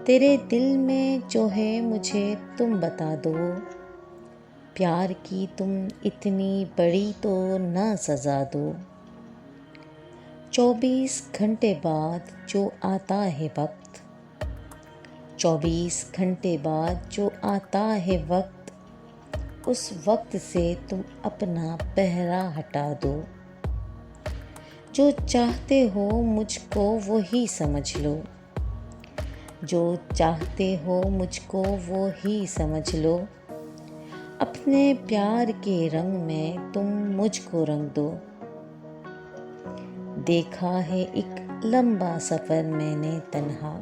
तेरे दिल में जो है मुझे तुम बता दो। प्यार की तुम इतनी बड़ी तो ना सज़ा दो। 24 घंटे बाद जो आता है वक्त, 24 घंटे बाद जो आता है वक्त, उस वक्त से तुम अपना पहरा हटा दो। जो चाहते हो मुझको वही समझ लो, जो चाहते हो मुझको वो ही समझ लो। अपने प्यार के रंग में तुम मुझको रंग दो। देखा है एक लंबा सफ़र मैंने तन्हा,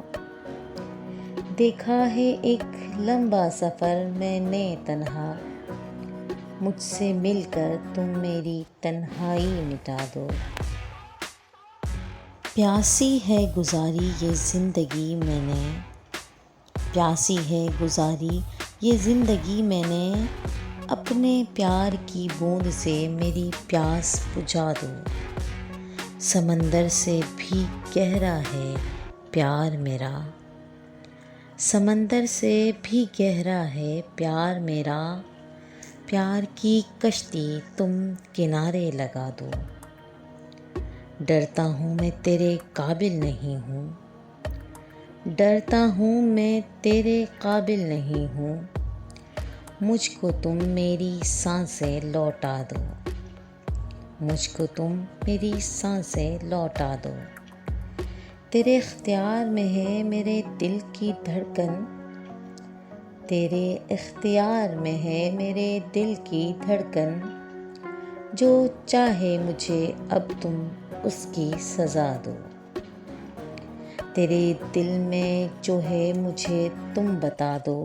देखा है एक लंबा सफ़र मैंने तन्हा। मुझसे मिलकर तुम मेरी तन्हाई मिटा दो। प्यासी है गुजारी ये ज़िंदगी मैंने, प्यासी है गुजारी ये ज़िंदगी मैंने। अपने प्यार की बूंद से मेरी प्यास बुझा दो। समंदर से भी गहरा है प्यार मेरा, समंदर से भी गहरा है प्यार मेरा। प्यार की कश्ती तुम किनारे लगा दो। डरता हूँ मैं तेरे काबिल नहीं हूँ, डरता हूँ मैं तेरे काबिल नहीं हूँ। मुझको तुम मेरी सांसें लौटा दो, मुझको तुम मेरी सांसें लौटा दो। तेरे इख्तियार में है मेरे दिल की धड़कन, तेरे इख्तियार में है मेरे दिल की धड़कन। जो चाहे मुझे अब तुम उसकी सज़ा दो। तेरे दिल में जो है मुझे तुम बता दो।